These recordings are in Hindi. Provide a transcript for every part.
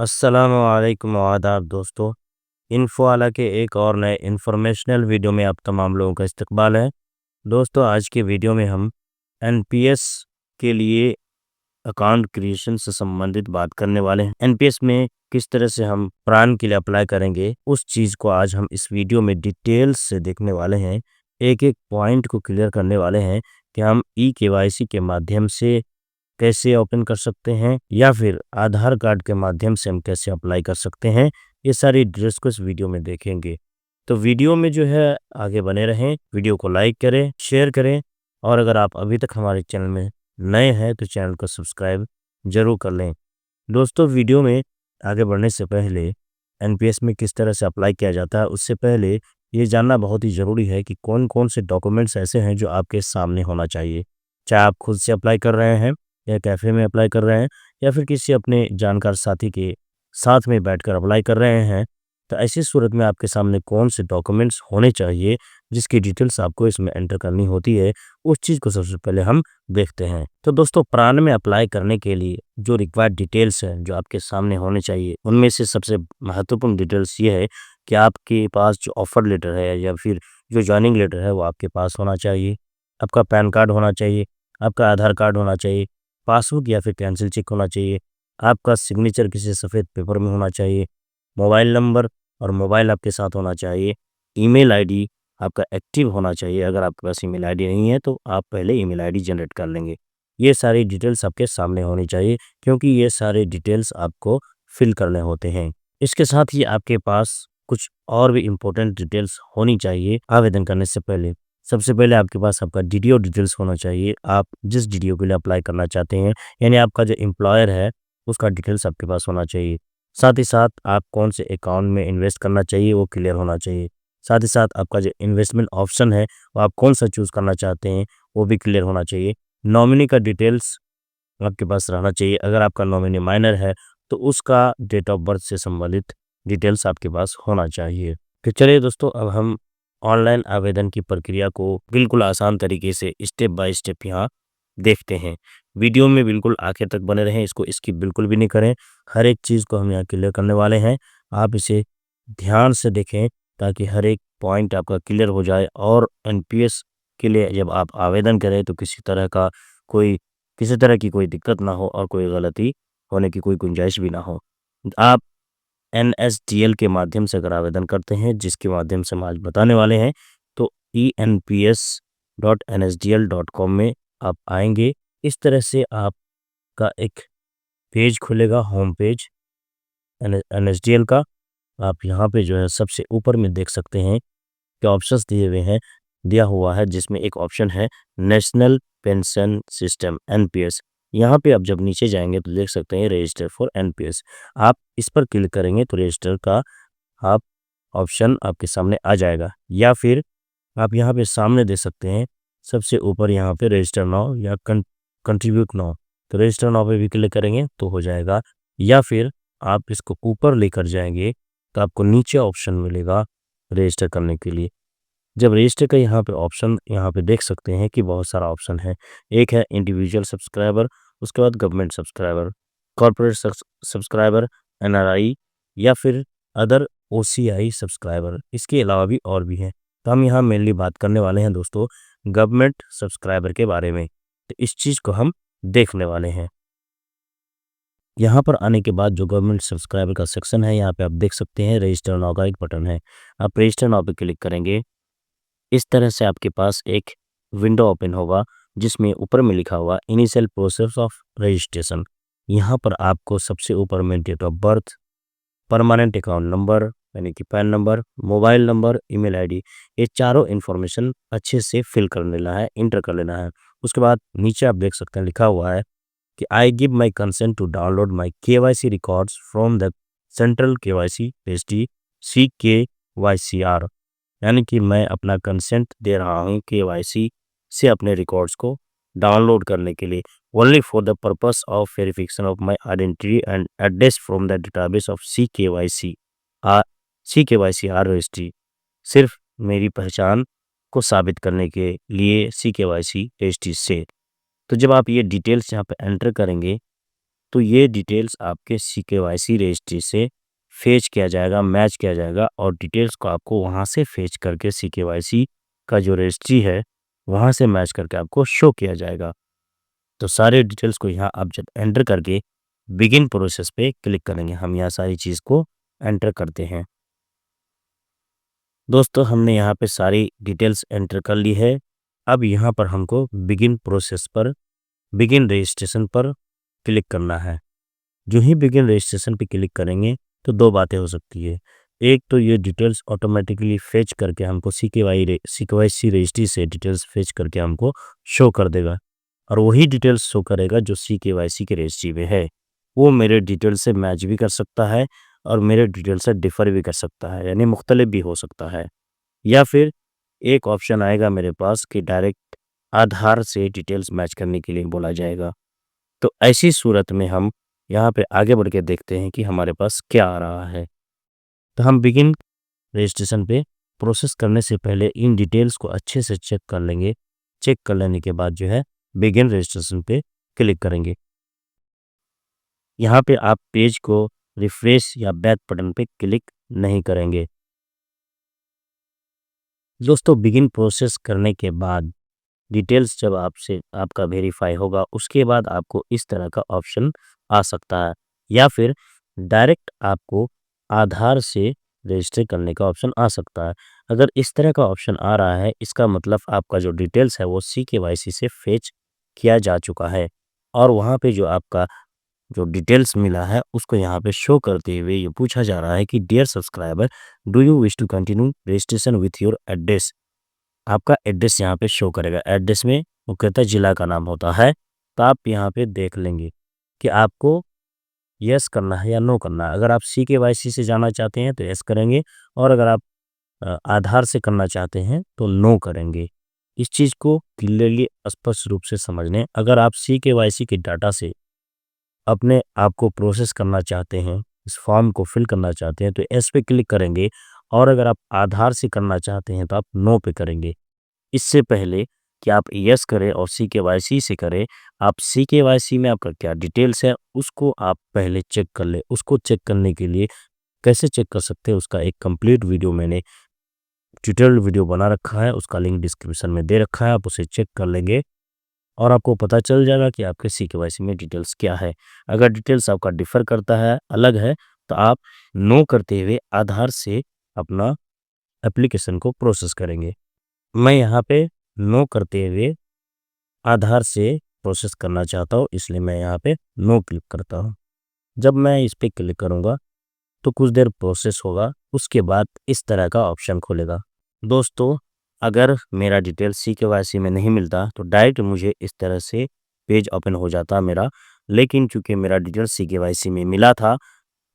अस्सलामुअलैकुम आदाब दोस्तों। इन्फो वाला के एक और नए इन्फॉर्मेशनल वीडियो में आप तमाम लोगों का इस्तकबाल है। दोस्तों, आज के वीडियो में हम एनपीएस के लिए अकाउंट क्रिएशन से संबंधित बात करने वाले हैं। एनपीएस में किस तरह से हम प्राण के लिए अप्लाई करेंगे, उस चीज़ को आज हम इस वीडियो में डिटेल्स से देखने वाले हैं। एक एक पॉइंट को क्लियर करने वाले हैं कि हम ई केवाईसी के माध्यम से कैसे ओपन कर सकते हैं या फिर आधार कार्ड के माध्यम से हम कैसे अप्लाई कर सकते हैं। ये सारी डिटेल्स को इस वीडियो में देखेंगे। तो वीडियो में जो है आगे बने रहें, वीडियो को लाइक करें, शेयर करें, और अगर आप अभी तक हमारे चैनल में नए हैं तो चैनल को सब्सक्राइब ज़रूर कर लें। दोस्तों, वीडियो में आगे बढ़ने से पहले एनपीएस में किस तरह से अप्लाई किया जाता है, उससे पहले ये जानना बहुत ही ज़रूरी है कि कौन कौन से डॉक्यूमेंट्स ऐसे हैं जो आपके सामने होना चाहिए। चाहे आप खुद से अप्लाई कर रहे हैं या कैफ़े में अप्लाई कर रहे हैं या फिर किसी अपने जानकार साथी के साथ में बैठकर अप्लाई कर रहे हैं, तो ऐसी सूरत में आपके सामने कौन से डॉक्यूमेंट्स होने चाहिए जिसकी डिटेल्स आपको इसमें एंटर करनी होती है, उस चीज़ को सबसे पहले हम देखते हैं। तो दोस्तों, प्राण में अप्लाई करने के लिए जो रिक्वायर्ड डिटेल्स हैं जो आपके सामने होने चाहिए, उनमें से सबसे महत्वपूर्ण डिटेल्स ये है कि आपके पास जो ऑफ़र लेटर है या फिर जो जॉइनिंग लेटर है वो आपके पास होना चाहिए। आपका पैन कार्ड होना चाहिए, आपका आधार कार्ड होना चाहिए, पासबुक या फिर कैंसिल चेक होना चाहिए, आपका सिग्नेचर किसी सफ़ेद पेपर में होना चाहिए, मोबाइल नंबर और मोबाइल आपके साथ होना चाहिए, ईमेल आईडी आपका एक्टिव होना चाहिए। अगर आपके पास ईमेल आईडी नहीं है तो आप पहले ईमेल आईडी जनरेट कर लेंगे। ये सारी डिटेल्स आपके सामने होनी चाहिए क्योंकि ये सारे डिटेल्स आपको फिल करने होते हैं। इसके साथ ही आपके पास कुछ और भी इम्पोर्टेंट डिटेल्स होनी चाहिए आवेदन करने से पहले। सबसे पहले आपके पास आपका डीडीओ डिटेल्स होना चाहिए। आप जिस डीडीओ के लिए अप्लाई करना चाहते हैं, यानी आपका जो एम्प्लॉयर है उसका डिटेल्स आपके पास होना चाहिए। साथ ही साथ आप कौन से अकाउंट में इन्वेस्ट करना चाहिए वो क्लियर होना चाहिए। साथ ही साथ आपका जो इन्वेस्टमेंट ऑप्शन है वो आप कौन सा चूज़ करना चाहते हैं वो भी क्लियर होना चाहिए। नॉमिनी का डिटेल्स आपके पास रहना चाहिए। अगर आपका नॉमिनी माइनर है तो उसका डेट ऑफ बर्थ से संबंधित डिटेल्स आपके पास होना चाहिए। तो चलिए दोस्तों, अब हम ऑनलाइन आवेदन की प्रक्रिया को बिल्कुल आसान तरीके से स्टेप बाय स्टेप यहाँ देखते हैं। वीडियो में बिल्कुल आखिर तक बने रहें, इसको स्किप बिल्कुल भी नहीं करें। हर एक चीज़ को हम यहाँ क्लियर करने वाले हैं। आप इसे ध्यान से देखें ताकि हर एक पॉइंट आपका क्लियर हो जाए और एनपीएस के लिए जब आप आवेदन करें तो कोई किसी तरह की कोई दिक्कत ना हो और कोई गलती होने की कोई गुंजाइश भी ना हो। आप एनएसडीएल के माध्यम से अगर आवेदन करते हैं, जिसके माध्यम से हम आज बताने वाले हैं, तो enps.nsdl.com में आप आएंगे। इस तरह से आपका एक पेज खुलेगा, होम पेज एनएसडीएल का। आप यहाँ पे जो है सबसे ऊपर में देख सकते हैं कि ऑप्शंस दिया हुआ है, जिसमें एक ऑप्शन है नेशनल पेंशन सिस्टम एनपीएस। यहाँ पे आप जब नीचे जाएंगे तो देख सकते हैं रजिस्टर फॉर एनपीएस। आप इस पर क्लिक करेंगे तो रजिस्टर का आप ऑप्शन आपके सामने आ जाएगा, या फिर आप यहाँ पे सामने देख सकते हैं सबसे ऊपर यहाँ पे रजिस्टर नाउ या कंट्रीब्यूट नाउ। तो रजिस्टर नाउ पे भी क्लिक करेंगे तो हो जाएगा, या फिर आप इसको ऊपर लेकर जाएंगे तो आपको नीचे ऑप्शन मिलेगा रजिस्टर करने के लिए। जब रजिस्टर का यहाँ पे देख सकते हैं कि बहुत सारा ऑप्शन है। एक है इंडिविजुअल सब्सक्राइबर, उसके बाद government subscriber, corporate subscriber, NRI, या फिर अदर ओसीआई सब्सक्राइबर। इसके अलावा भी और भी हैं। तो हम यहाँ मेनली बात करने वाले हैं दोस्तों गवर्नमेंट सब्सक्राइबर के बारे में। तो इस चीज़ को हम देखने वाले हैं। यहाँ पर आने के बाद जो गवर्नमेंट सब्सक्राइबर का सेक्शन है, यहाँ पे आप देख सकते हैं रजिस्टर नाउ का एक बटन है। आप रजिस्टर नाउ पे क्लिक करेंगे, इस तरह से आपके पास एक विंडो ओपन होगा जिसमें ऊपर में लिखा हुआ इनिशियल प्रोसेस ऑफ रजिस्ट्रेशन। यहाँ पर आपको सबसे ऊपर में date of birth, permanent account number यानी कि PAN number, mobile number, email ID, ये चारों इन्फॉर्मेशन अच्छे से फिल कर लेना है, इंटर कर लेना है। उसके बाद नीचे आप देख सकते हैं लिखा हुआ है कि I give my consent to download my KYC records from the central KYC registry CKYCR, यानी कि मैं अपना कंसेंट दे रहा हूँ केवाईसी से अपने रिकॉर्ड्स को डाउनलोड करने के लिए, only for the purpose of verification of my identity and address from the database of CKYCR registry. सिर्फ मेरी पहचान को साबित करने के लिए CKYC रजिस्ट्री से। तो जब आप ये डिटेल्स यहाँ पे एंटर करेंगे तो ये डिटेल्स आपके CKYC रजिस्ट्री से फेच किया जाएगा, मैच किया जाएगा और डिटेल्स को आपको वहाँ से फेच करके CKYC का जो रजिस्ट्री है वहाँ से मैच करके आपको शो किया जाएगा। तो सारे डिटेल्स को यहाँ आप जब एंटर करके बिगिन प्रोसेस पे क्लिक करेंगे, हम यहाँ सारी चीज़ को एंटर करते हैं। दोस्तों हमने यहाँ पे सारी डिटेल्स एंटर कर ली है। अब यहाँ पर हमको बिगिन प्रोसेस पर, बिगिन रजिस्ट्रेशन पर क्लिक करना है। जो ही बिगिन रजिस्ट्रेशन पे क्लिक करेंगे तो दो बातें हो सकती है। एक तो ये डिटेल्स ऑटोमेटिकली फेच करके हमको CKYC रजिस्ट्री से डिटेल्स फेच करके हमको शो कर देगा और वही डिटेल्स शो करेगा जो CKYC की रजिस्ट्री में है। वो मेरे डिटेल से मैच भी कर सकता है और मेरे डिटेल से डिफ़र भी कर सकता है, यानी मुख्तलिफ भी हो सकता है। या फिर एक ऑप्शन आएगा मेरे पास कि डायरेक्ट आधार से डिटेल्स मैच करने के लिए बोला जाएगा। तो ऐसी सूरत में हम यहाँ पे आगे बढ़ के देखते हैं कि हमारे पास क्या आ रहा है। तो हम बिगिन रजिस्ट्रेशन पे प्रोसेस करने से पहले इन डिटेल्स को अच्छे से चेक कर लेंगे। चेक कर लेने के बाद जो है बिगिन रजिस्ट्रेशन पे क्लिक करेंगे। यहाँ पे आप पेज को रिफ्रेश या बैक बटन पे क्लिक नहीं करेंगे। दोस्तों बिगिन प्रोसेस करने के बाद डिटेल्स जब आपसे आपका वेरीफाई होगा उसके बाद आपको इस तरह का ऑप्शन आ सकता है या फिर डायरेक्ट आपको आधार से रजिस्टर करने का ऑप्शन आ सकता है। अगर इस तरह का ऑप्शन आ रहा है इसका मतलब आपका जो डिटेल्स है वो CKYC से फेच किया जा चुका है और वहाँ पे जो आपका जो डिटेल्स मिला है उसको यहाँ पे शो करते हुए ये पूछा जा रहा है कि dear subscriber, do you wish to continue registration with your address. आपका एड्रेस यहाँ पे शो करेगा। एड्रेस में मुख्यतः ज़िला का नाम होता है। तो आप यहाँ पे देख लेंगे कि आपको यस करना है या नो करना है। अगर आप CKYC से जाना चाहते हैं तो यस करेंगे और अगर आप आधार से करना चाहते हैं तो नो करेंगे। इस चीज़ को क्लियरली स्पष्ट रूप से समझ लें। अगर आप CKYC के डाटा से अपने आप को प्रोसेस करना चाहते हैं, इस फॉर्म को फिल करना चाहते हैं तो एस पे क्लिक करेंगे और अगर आप आधार से करना चाहते हैं तो आप नो पे करेंगे। इससे पहले कि आप यस करें और CKYC से करें, आप CKYC में आपका क्या डिटेल्स है उसको आप पहले चेक कर लें। उसको चेक करने के लिए कैसे चेक कर सकते हैं उसका एक कंप्लीट वीडियो मैंने ट्यूटोरियल वीडियो बना रखा है, उसका लिंक डिस्क्रिप्शन में दे रखा है। आप उसे चेक कर लेंगे और आपको पता चल जाएगा कि आपके CKYC में डिटेल्स क्या है। अगर डिटेल्स आपका डिफ़र करता है, अलग है, तो आप नो करते हुए आधार से अपना एप्लीकेशन को प्रोसेस करेंगे। मैं यहाँ पे नो करते हुए आधार से प्रोसेस करना चाहता हूँ, इसलिए मैं यहाँ पे नो क्लिक करता हूँ। जब मैं इस पे क्लिक करूँगा तो कुछ देर प्रोसेस होगा, उसके बाद इस तरह का ऑप्शन खुलेगा। दोस्तों अगर मेरा डिटेल CKYC में नहीं मिलता तो डायरेक्ट मुझे इस तरह से पेज ओपन हो जाता मेरा, लेकिन चूंकि मेरा डिटेल CKYC में मिला था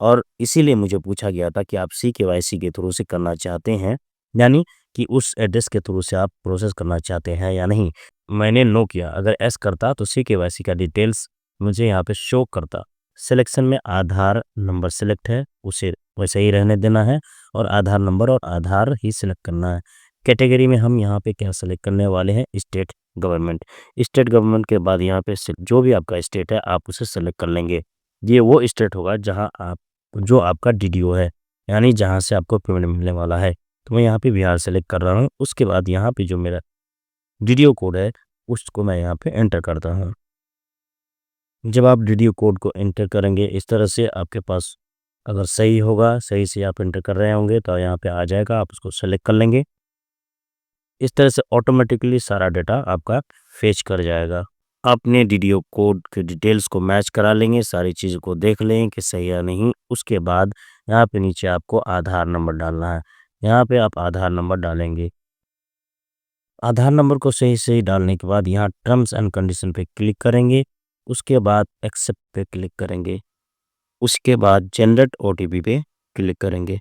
और इसीलिए मुझे पूछा गया था कि आप CKYC के थ्रू से करना चाहते हैं, यानी कि उस एड्रेस के थ्रू से आप प्रोसेस करना चाहते हैं या नहीं। मैंने नो किया। अगर एस करता तो CKYC का डिटेल्स मुझे यहाँ पे शो करता। सिलेक्शन में आधार नंबर सिलेक्ट है, उसे वैसे ही रहने देना है और आधार नंबर और आधार ही सिलेक्ट करना है। कैटेगरी में हम यहाँ पे क्या सेलेक्ट करने वाले हैं, स्टेट गवर्नमेंट। स्टेट गवर्नमेंट के बाद यहाँ पे जो भी आपका स्टेट है आप उसे सेलेक्ट कर लेंगे। ये वो स्टेट होगा जहाँ आप जो आपका DDO है, यानी जहाँ से आपको पेमेंट मिलने वाला है। तो मैं यहाँ पे बिहार सेलेक्ट कर रहा हूँ। उसके बाद यहाँ पे जो मेरा DDO कोड है उसको मैं यहाँ पे एंटर करता हूँ। जब आप DDO कोड को एंटर करेंगे इस तरह से आपके पास अगर सही होगा, सही से आप एंटर कर रहे होंगे तो यहाँ पे आ जाएगा, आप उसको सेलेक्ट कर लेंगे। इस तरह से ऑटोमेटिकली सारा डाटा आपका फेच कर जाएगा। अपने DDO कोड के डिटेल्स को मैच करा लेंगे, सारी चीज़ों को देख लें कि सही है नहीं। उसके बाद यहाँ पे नीचे आपको आधार नंबर डालना है। यहाँ पे आप आधार नंबर डालेंगे। आधार नंबर को सही सही डालने के बाद यहाँ टर्म्स एंड कंडीशन पे क्लिक करेंगे। उसके बाद एक्सेप्ट पे क्लिक करेंगे। उसके बाद जनरेट OTP पे क्लिक करेंगे।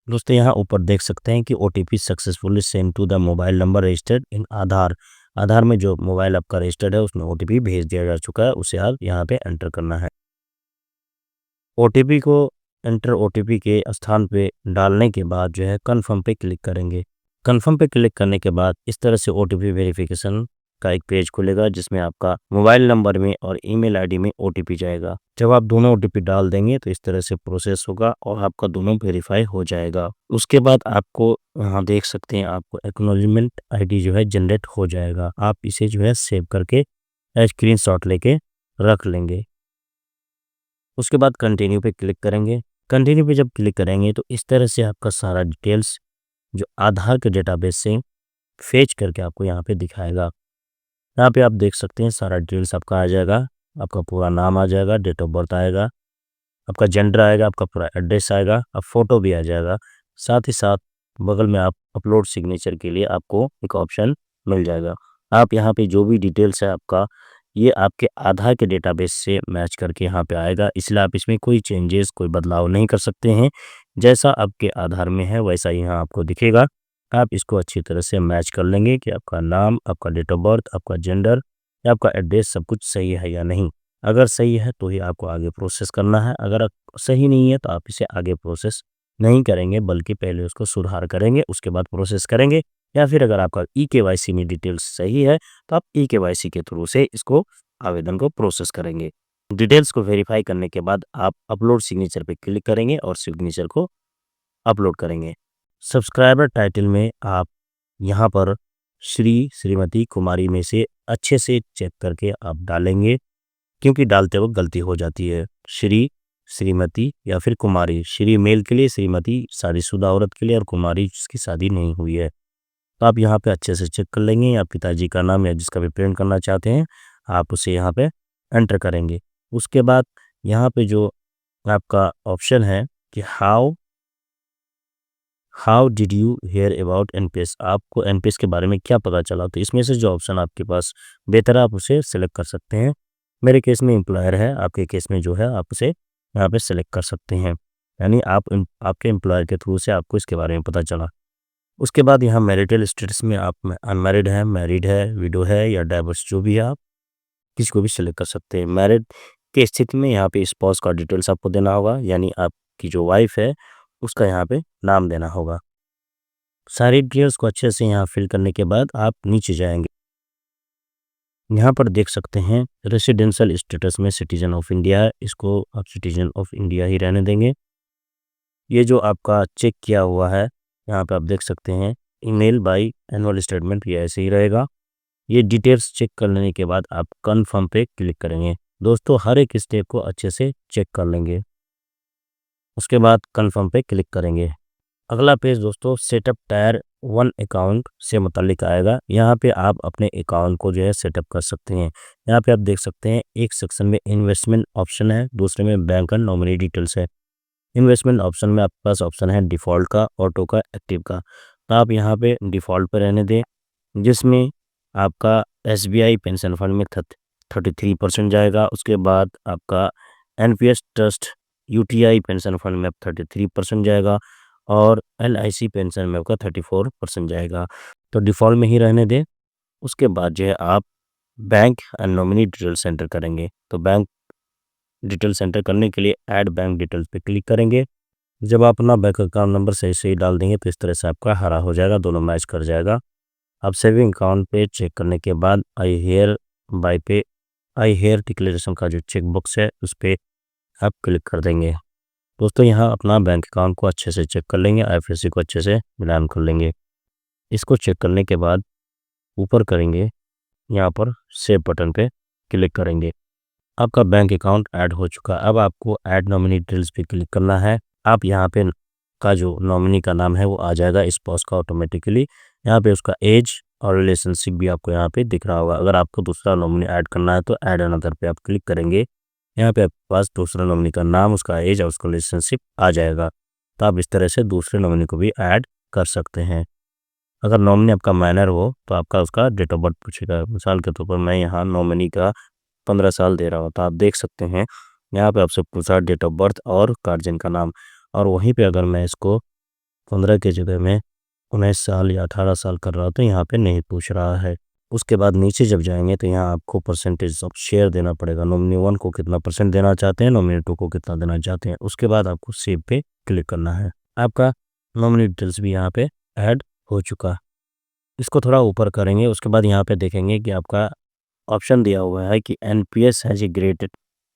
दोस्तों यहाँ ऊपर देख सकते हैं कि OTP successfully send to the mobile number registered in Aadhaar. Aadhaar में जो मोबाइल आपका रजिस्टर्ड है उसमें OTP भेज दिया जा चुका है, उसे आप यहाँ पे एंटर करना है। OTP को एंटर OTP के स्थान पे डालने के बाद जो है कन्फर्म पे क्लिक करेंगे। कन्फर्म पे क्लिक करने के बाद इस तरह से OTP वेरिफिकेशन का एक पेज खुलेगा जिसमें आपका मोबाइल नंबर में और ईमेल आईडी में ओटीपी जाएगा। जब आप दोनों ओटीपी डाल देंगे तो इस तरह से प्रोसेस होगा और आपका दोनों वेरीफाई हो जाएगा। उसके बाद आपको यहाँ देख सकते हैं आपको एक्नॉलेजमेंट आईडी जो है जनरेट हो जाएगा। आप इसे जो है सेव करके स्क्रीनशॉट लेके रख लेंगे। उसके बाद कंटिन्यू पे क्लिक करेंगे। कंटिन्यू पे जब क्लिक करेंगे तो इस तरह से आपका सारा डिटेल्स जो आधार के डेटाबेस से फेच करके आपको यहाँ पे दिखाएगा। यहाँ पे आप देख सकते हैं सारा डिटेल्स आपका आ जाएगा। आपका पूरा नाम आ जाएगा, डेट ऑफ बर्थ आएगा, आपका जेंडर आएगा, आपका पूरा एड्रेस आएगा, अब फ़ोटो भी आ जाएगा। साथ ही साथ बगल में आप अपलोड सिग्नेचर के लिए आपको एक ऑप्शन मिल जाएगा। आप यहाँ पे जो भी डिटेल्स है आपका, ये आपके आधार के डेटाबेस से मैच करके यहाँ पे आएगा, इसलिए आप इसमें कोई चेंजेस, कोई बदलाव नहीं कर सकते हैं। जैसा आपके आधार में है वैसा ही यहाँ आपको दिखेगा। आप इसको अच्छी तरह से मैच कर लेंगे कि आपका नाम, आपका डेट ऑफ बर्थ, आपका जेंडर या आपका एड्रेस सब कुछ सही है या नहीं। अगर सही है तो ही आपको आगे प्रोसेस करना है, अगर सही नहीं है तो आप इसे आगे प्रोसेस नहीं करेंगे बल्कि पहले उसको सुधार करेंगे, उसके बाद प्रोसेस करेंगे। या फिर अगर आपका ई-केवाईसी में डिटेल्स सही है तो आप ई-केवाईसी के थ्रू से इसको आवेदन को प्रोसेस करेंगे। डिटेल्स को वेरीफाई करने के बाद आप अपलोड सिग्नेचर पे क्लिक करेंगे और सिग्नेचर को अपलोड करेंगे। सब्सक्राइबर टाइटल में आप यहाँ पर श्री, श्रीमती, कुमारी में से अच्छे से चेक करके आप डालेंगे, क्योंकि डालते वक्त गलती हो जाती है। श्री, श्रीमती या फिर कुमारी। श्री मेल के लिए, श्रीमती शादीशुदा औरत के लिए और कुमारी जिसकी शादी नहीं हुई है। तो आप यहाँ पे अच्छे से चेक कर लेंगे, या पिताजी का नाम या जिसका भी प्रिंट करना चाहते हैं आप उसे यहाँ पे एंटर करेंगे। उसके बाद यहाँ पे जो आपका ऑप्शन है कि how did you hear about NPS, आपको एनपीएस के बारे में क्या पता चला, तो इसमें से जो ऑप्शन आपके पास बेहतर है आप उसे सेलेक्ट कर सकते हैं। मेरे केस में एम्प्लॉयर है, आपके केस में जो है आप उसे यहाँ पे सेलेक्ट कर सकते हैं, यानी आपके एम्प्लॉयर के थ्रू से आपको इसके बारे में पता चला। उसके बाद यहाँ मैरिटल स्टेटस में आप अनमैरिड है, मैरिड है, विडो है या डाइवोर्स, जो भी है आप किसी को भी सिलेक्ट कर सकते हैं। मैरिड की स्थिति में यहाँ पे स्पाउस का डिटेल्स आपको देना होगा, यानी आपकी जो वाइफ है उसका यहाँ पे नाम देना होगा। सारी डिटेल्स को अच्छे से यहाँ फिल करने के बाद आप नीचे जाएंगे। यहाँ पर देख सकते हैं रेसिडेंशियल स्टेटस में सिटीजन ऑफ इंडिया है, इसको आप सिटीजन ऑफ इंडिया ही रहने देंगे। ये जो आपका चेक किया हुआ है यहाँ पे आप देख सकते हैं ईमेल बाय एनुअल स्टेटमेंट, ये ऐसे ही रहेगा। ये डिटेल्स चेक कर लेने के बाद आप कन्फर्म पे क्लिक करेंगे। दोस्तों हर एक स्टेप को अच्छे से चेक कर लेंगे, उसके बाद कन्फर्म पे क्लिक करेंगे। अगला पेज दोस्तों सेटअप टायर 1 अकाउंट से मुतालिक आएगा। यहाँ पे आप अपने अकाउंट को जो है सेटअप कर सकते हैं। यहाँ पे आप देख सकते हैं एक सेक्शन में इन्वेस्टमेंट ऑप्शन है, दूसरे में बैंक एंड नॉमिनी डिटेल्स है। इन्वेस्टमेंट ऑप्शन में आपके पास ऑप्शन है डिफ़ॉल्ट का, ऑटो का, एक्टिव का। तो आप यहाँ पे डिफ़ॉल्ट पर रहने दें, जिसमें आपका एसबीआई पेंशन फंड में 33% जाएगा। उसके बाद आपका NPS trust UTI pension fund में 33% जाएगा और एलआईसी पेंशन में आपका 34% जाएगा। तो डिफ़ॉल्ट में ही रहने दें। उसके बाद जो है आप bank and nominee details enter करेंगे। तो बैंक डिटेल्स एंटर करने के लिए ऐड बैंक डिटेल्स पे क्लिक करेंगे। जब आप अपना बैंक अकाउंट नंबर सही सही डाल देंगे तो इस तरह से आपका हरा हो जाएगा, दोनों मैच कर जाएगा। आप सेविंग अकाउंट पे चेक करने के बाद आई हेयर डिक्लेरेशन का जो चेक बॉक्स है उस पर आप क्लिक कर देंगे। दोस्तों यहाँ अपना बैंक अकाउंट को अच्छे से चेक कर लेंगे, आईएफएससी को अच्छे से मिलान कर लेंगे। इसको चेक करने के बाद ऊपर करेंगे, यहाँ पर सेव बटन पे क्लिक करेंगे। आपका बैंक अकाउंट ऐड हो चुका। अब आपको ऐड नॉमिनी डिटेल्स पे क्लिक करना है। आप यहाँ पे का जो नॉमिनी का नाम है वो आ जाएगा स्पाउस का ऑटोमेटिकली। यहाँ पे उसका एज और रिलेशनशिप भी आपको यहाँ पे दिख रहा होगा। अगर आपको दूसरा नॉमिनी ऐड करना है तो ऐड अनदर पे आप क्लिक करेंगे। यहाँ पे आपके पास दूसरा नॉमिनी का नाम, उसका एज और उसका रिलेशनशिप आ जाएगा। तो आप इस तरह से दूसरे नॉमिनी को भी ऐड कर सकते हैं। अगर नॉमिनी आपका माइनर हो तो आपका उसका डेट ऑफ बर्थ पूछेगा। मिसाल के तौर पर मैं यहाँ नॉमिनी का 15 साल दे रहा हूँ, तो आप देख सकते हैं यहाँ पे आपसे पूछा डेट ऑफ बर्थ और गार्जियन का नाम, और वहीं पे अगर मैं इसको 15 के जगह में 19 साल या 18 साल कर रहा हूँ तो यहाँ पे नहीं पूछ रहा है। उसके बाद नीचे जब जाएंगे तो यहाँ आपको परसेंटेज ऑफ शेयर देना पड़ेगा। नॉमिनी 1 को कितना % देना चाहते हैं, नॉमिनी 2 को कितना देना चाहते हैं। उसके बाद आपको सेव पे क्लिक करना है। आपका नॉमिनी डिटेल्स भी यहाँ पे ऐड हो चुका। इसको थोड़ा ऊपर करेंगे, उसके बाद यहाँ पे देखेंगे कि आपका ऑप्शन दिया हुआ है कि NPS has a graded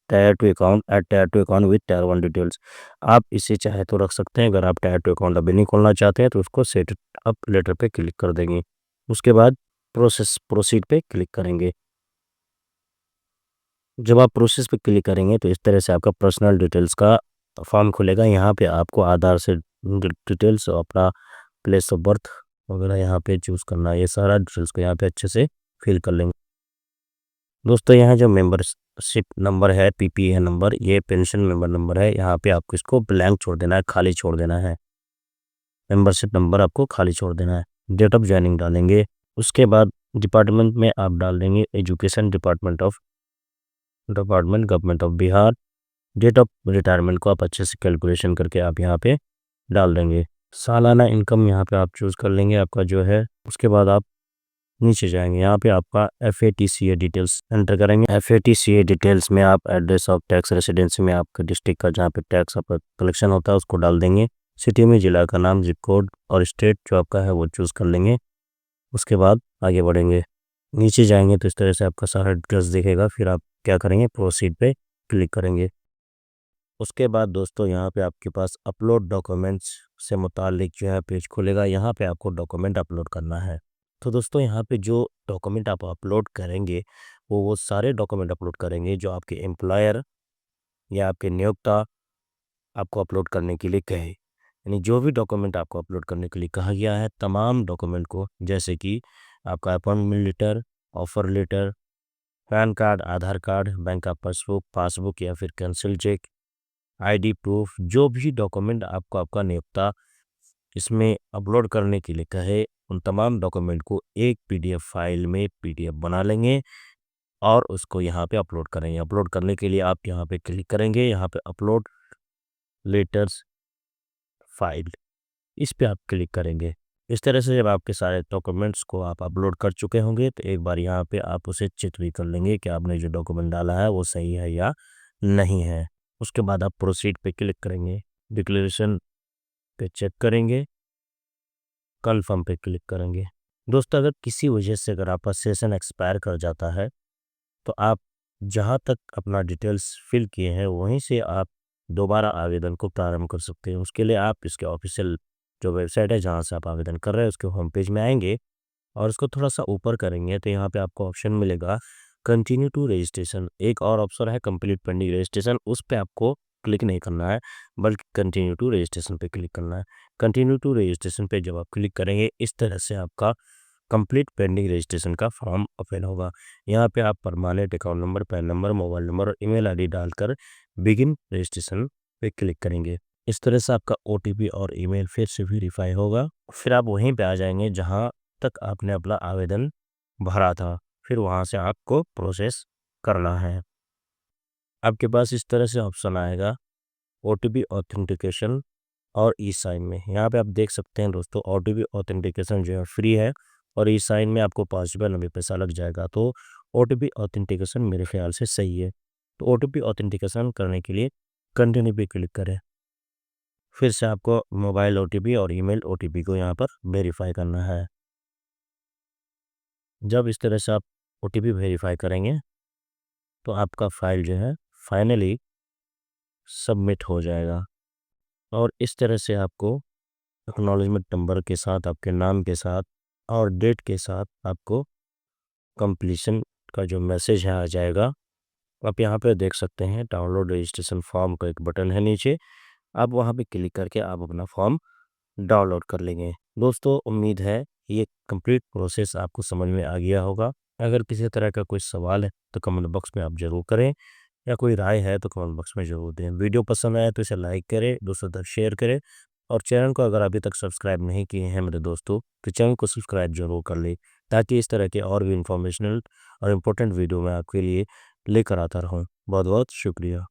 tier two account at tier two account with tier one details. आप इसे चाहे तो रख सकते हैं। अगर आप टायर टू अकाउंट अभी नहीं खोलना चाहते हैं तो उसको सेट अप लेटर पे क्लिक कर देंगे। उसके बाद प्रोसीड पे क्लिक करेंगे। जब आप प्रोसेस पे क्लिक करेंगे तो इस तरह से आपका पर्सनल डिटेल्स का फॉर्म खुलेगा। यहाँ पे आपको आधार से डिटेल्स और अपना प्लेस ऑफ बर्थ वगैरह यहाँ पे चूज़ करना है। ये सारा डिटेल्स को यहाँ पे अच्छे से फिल कर लेंगे। दोस्तों यहाँ जो मेंबरशिप नंबर है, पीपीए नंबर, ये पेंशन मेंबर नंबर है। यहाँ पे आपको इसको ब्लैंक छोड़ देना है, खाली छोड़ देना है। मेंबरशिप नंबर आपको खाली छोड़ देना है। डेट ऑफ ज्वाइनिंग डालेंगे। उसके बाद डिपार्टमेंट में आप डाल देंगे education department government of Bihar. Date of retirement को आप अच्छे से कैलकुलेशन करके आप यहाँ पे डाल देंगे। सालाना इनकम यहाँ पे आप चूज़ कर लेंगे आपका जो है। उसके बाद आप नीचे जाएंगे, यहाँ पे आपका FATCA डिटेल्स एंटर करेंगे। FATCA डिटेल्स में आप एड्रेस ऑफ टैक्स रेसिडेंसी में आपका डिस्ट्रिक्ट का जहाँ पे टैक्स आपका कलेक्शन होता है उसको डाल देंगे। सिटी में जिला का नाम, जिप कोड और स्टेट जो आपका है वो चूज़ कर लेंगे। उसके बाद आगे बढ़ेंगे, नीचे जाएंगे तो इस तरह से आपका सारा डिटेल्स दिखेगा। फिर आप क्या करेंगे, प्रोसीड पे क्लिक करेंगे। उसके बाद दोस्तों यहाँ पे आपके पास अपलोड डॉक्यूमेंट्स से मुतालिक जो है पेज खुलेगा। यहाँ पे आपको डॉक्यूमेंट अपलोड करना है। तो दोस्तों यहाँ पे जो डॉक्यूमेंट आप अपलोड करेंगे वो सारे डॉक्यूमेंट अपलोड करेंगे जो आपके एम्प्लॉयर या आपके नियोक्ता आपको अपलोड करने के लिए कहे। यानी जो भी डॉक्यूमेंट आपको अपलोड करने के लिए कहा गया है तमाम डॉक्यूमेंट को, जैसे कि आपका appointment letter, offer letter, PAN card, Aadhaar card, bank का पासबुक या फिर कैंसिल चेक, आईडी प्रूफ, जो भी डॉक्यूमेंट आपको आपका नियोक्ता इसमें अपलोड करने के लिए कहे, उन तमाम डॉक्यूमेंट को एक पीडीएफ फाइल में पीडीएफ बना लेंगे और उसको यहाँ पे अपलोड करेंगे। अपलोड करने के लिए आप यहाँ पे क्लिक करेंगे, यहाँ पे अपलोड लेटर्स फाइल, इस पे आप क्लिक करेंगे। इस तरह से जब आपके सारे डॉक्यूमेंट्स को आप अपलोड कर चुके होंगे तो एक बार यहाँ पे आप उसे चेक भी कर लेंगे कि आपने जो डॉक्यूमेंट डाला है वो सही है या नहीं है। उसके बाद आप प्रोसीड पे क्लिक करेंगे, डिक्लेरेशन पे चेक करेंगे, कन्फर्म पे क्लिक करेंगे। दोस्तों अगर किसी वजह से अगर आपका सेशन एक्सपायर कर जाता है तो आप जहाँ तक अपना डिटेल्स फिल किए हैं वहीं से आप दोबारा आवेदन को प्रारंभ कर सकते हैं। उसके लिए आप इसके ऑफिशियल जो वेबसाइट है जहाँ से आप आवेदन कर रहे हैं उसके होम पेज में आएंगे और उसको थोड़ा सा ऊपर करेंगे तो यहाँ पे आपको ऑप्शन मिलेगा कंटिन्यू टू रजिस्ट्रेशन। एक और ऑप्शन है कंप्लीट पेंडिंग रजिस्ट्रेशन, उस पर आपको क्लिक नहीं करना है बल्कि कंटिन्यू टू रजिस्ट्रेशन पे क्लिक करना है। कंटिन्यू टू रजिस्ट्रेशन पे जब आप क्लिक करेंगे इस तरह से आपका कंप्लीट पेंडिंग रजिस्ट्रेशन का फॉर्म ओपन होगा। यहाँ पे आप permanent account number, pan number, mobile number और ईमेल आईडी डालकर बिगिन रजिस्ट्रेशन पे क्लिक करेंगे। इस तरह से आपका ओटीपी और ईमेल फिर से वेरीफाई होगा। फिर आप वहीं पे आ जाएंगे जहाँ तक आपने अपना आवेदन भरा था, फिर वहाँ से आपको प्रोसेस करना है। आपके पास इस तरह से ऑप्शन आएगा ओटीपी ऑथेंटिकेशन और ई साइन में। यहाँ पे आप देख सकते हैं दोस्तों ओटीपी ऑथेंटिकेशन जो है फ्री है और ई साइन में आपको 5 रुपये 90 पैसा लग जाएगा। तो ओटीपी ऑथेंटिकेशन मेरे ख्याल से सही है। तो ओटीपी ऑथेंटिकेशन करने के लिए कंटिन्यू पे क्लिक करें। फिर से आपको मोबाइल ओटीपी और ईमेल ओटीपी को यहाँ पर वेरीफाई करना है। जब इस तरह से आप ओटीपी वेरीफाई करेंगे तो आपका फाइल जो है फाइनली सबमिट हो जाएगा और इस तरह से आपको एक्नॉलेजमेंट नंबर के साथ, आपके नाम के साथ और डेट के साथ आपको कंप्लीशन का जो मैसेज है आ जाएगा। आप यहाँ पे देख सकते हैं डाउनलोड रजिस्ट्रेशन फॉर्म का एक बटन है नीचे, आप वहाँ पे क्लिक करके आप अपना फॉर्म डाउनलोड कर लेंगे। दोस्तों उम्मीद है ये कंप्लीट प्रोसेस आपको समझ में आ गया होगा। अगर किसी तरह का कोई सवाल है तो कमेंट बॉक्स में आप ज़रूर करें या कोई राय है तो कमेंट बॉक्स में ज़रूर दें। वीडियो पसंद आए तो इसे लाइक करें, दोस्तों तक शेयर करें और चैनल को अगर अभी तक सब्सक्राइब नहीं किए हैं मेरे दोस्तों तो चैनल को सब्सक्राइब जरूर कर लें ताकि इस तरह के और भी इंफॉर्मेशनल और इम्पोर्टेंट वीडियो मैं आपके लिए लेकर आता रहूँ। बहुत बहुत शुक्रिया।